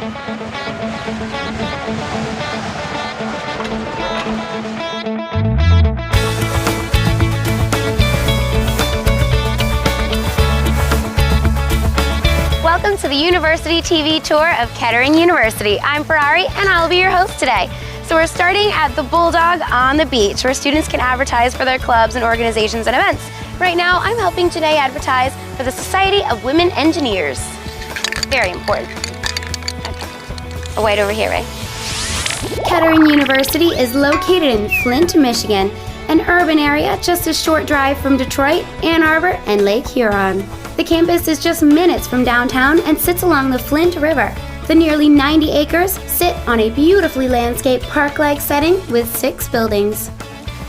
Welcome to the University TV tour of Kettering University. I'm Ferrari and I'll be your host today. So we're starting at the Bulldog on the beach where students can advertise for their clubs and organizations and events. Right now I'm helping today advertise for the Society of Women Engineers. Very important. Okay. I'll wait over here, Ray. Kettering University is located in Flint, Michigan, an urban area just a short drive from Detroit, Ann Arbor, and Lake Huron. The campus is just minutes from downtown and sits along the Flint River. The nearly 90 acres sit on a beautifully landscaped park-like setting with 6 buildings.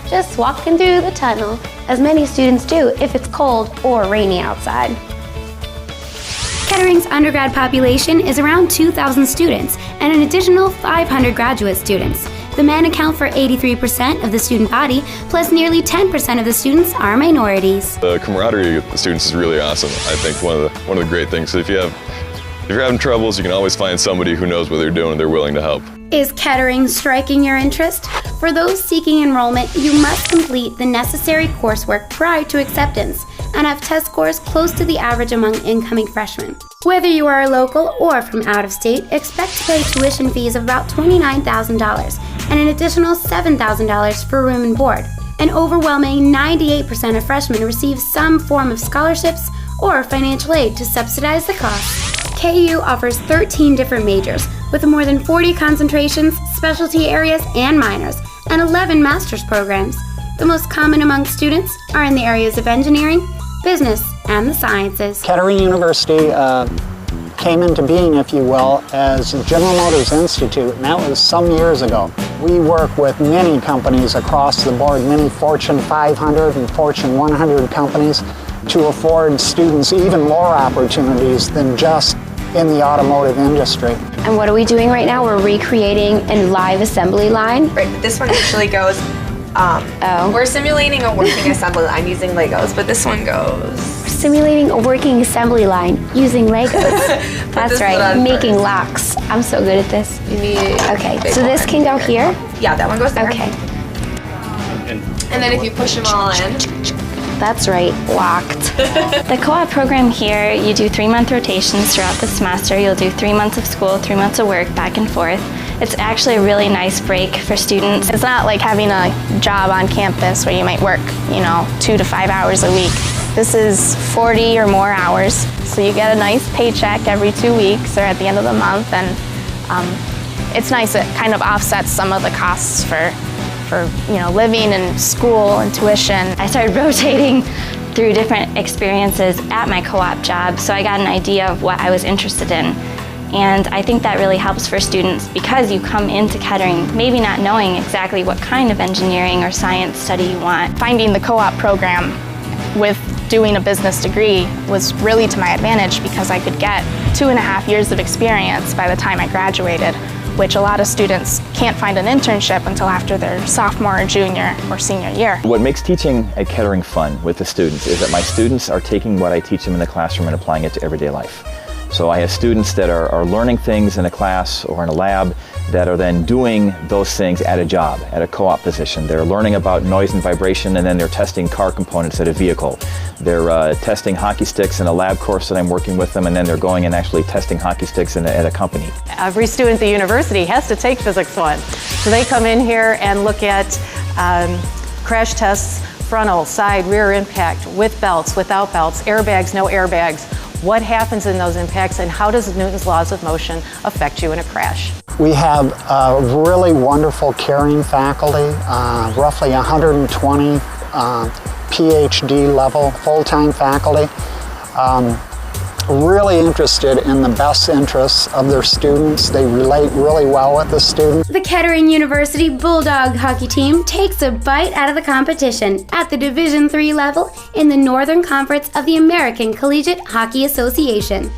Just walking through the tunnel, as many students do if it's cold or rainy outside. Kettering's undergrad population is around 2,000 students and an additional 500 graduate students. The men account for 83% of the student body, plus nearly 10% of the students are minorities. The camaraderie of the students is really awesome. I think one of the great things. If you're having troubles, you can always find somebody who knows what they're doing and they're willing to help. Is Kettering striking your interest? For those seeking enrollment, you must complete the necessary coursework prior to acceptance and have test scores close to the average among incoming freshmen. Whether you are local or from out of state, expect to pay tuition fees of about $29,000 and an additional $7,000 for room and board. An overwhelming 98% of freshmen receive some form of scholarships or financial aid to subsidize the cost. KU offers 13 different majors with more than 40 concentrations, specialty areas, and minors, and 11 master's programs. The most common among students are in the areas of engineering, business, and the sciences. Kettering University came into being, if you will, as General Motors Institute, and that was some years ago. We work with many companies across the board, many Fortune 500 and Fortune 100 companies, to afford students even more opportunities than just in the automotive industry. And what are we doing right now? We're recreating a live assembly line. Right, this one actually goes, we're simulating a working assembly line using Legos, but this one goes... Simulating a working assembly line using Legos. That's right, making locks. I'm so good at this. You need... Okay, so this can go here? Yeah, that one goes there. Okay. And then if you push them all in... That's right, locked. The co-op program here, you do 3-month rotations throughout the semester. You'll do 3 months of school, 3 months of work, back and forth. It's actually a really nice break for students. It's not like having a job on campus where you might work, 2 to 5 hours a week. This is 40 or more hours, so you get a nice paycheck every 2 weeks or at the end of the month, and it's nice. It kind of offsets some of the costs for living and school and tuition. I started rotating through different experiences at my co-op job, so I got an idea of what I was interested in. And I think that really helps for students because you come into Kettering maybe not knowing exactly what kind of engineering or science study you want. Finding the co-op program with doing a business degree was really to my advantage because I could get 2.5 years of experience by the time I graduated, which a lot of students can't find an internship until after their sophomore, junior, or senior year. What makes teaching at Kettering fun with the students is that my students are taking what I teach them in the classroom and applying it to everyday life. So I have students that are learning things in a class or in a lab that are then doing those things at a job, at a co-op position. They're learning about noise and vibration, and then they're testing car components at a vehicle. They're testing hockey sticks in a lab course that I'm working with them, and then they're going and actually testing hockey sticks at a company. Every student at the university has to take Physics 1. So they come in here and look at crash tests, frontal, side, rear impact, with belts, without belts, airbags, no airbags. What happens in those impacts, and how does Newton's laws of motion affect you in a crash? We have really wonderful caring faculty, roughly 120 PhD level full-time faculty, really interested in the best interests of their students. They relate really well with the students. The Kettering University Bulldog hockey team takes a bite out of the competition at the Division III level in the Northern Conference of the American Collegiate Hockey Association.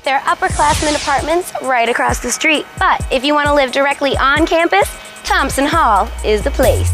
There are upperclassmen apartments right across the street, but if you want to live directly on campus, Thompson Hall is the place.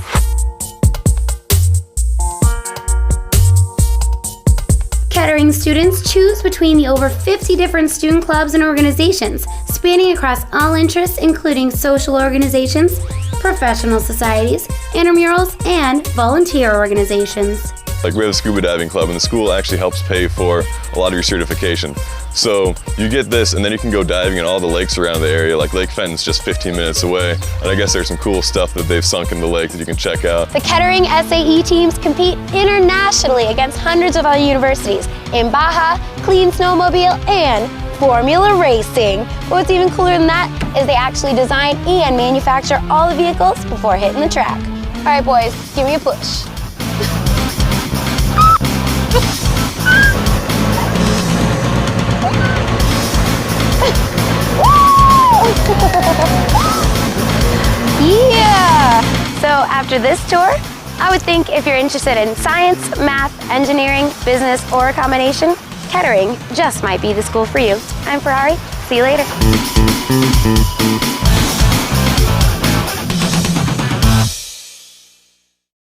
Kettering students choose between the over 50 different student clubs and organizations, spanning across all interests including social organizations, professional societies, intramurals, and volunteer organizations. Like we have a scuba diving club, and the school actually helps pay for a lot of your certification. So you get this, and then you can go diving in all the lakes around the area. Like Lake Fenton's just 15 minutes away, and I guess there's some cool stuff that they've sunk in the lake that you can check out. The Kettering SAE teams compete internationally against hundreds of other universities in Baja, clean snowmobile, and Formula racing. But what's even cooler than that is they actually design and manufacture all the vehicles before hitting the track. All right, boys, give me a push. Yeah! So after this tour, I would think if you're interested in science, math, engineering, business, or a combination, Kettering just might be the school for you. I'm Ferrari. See you later.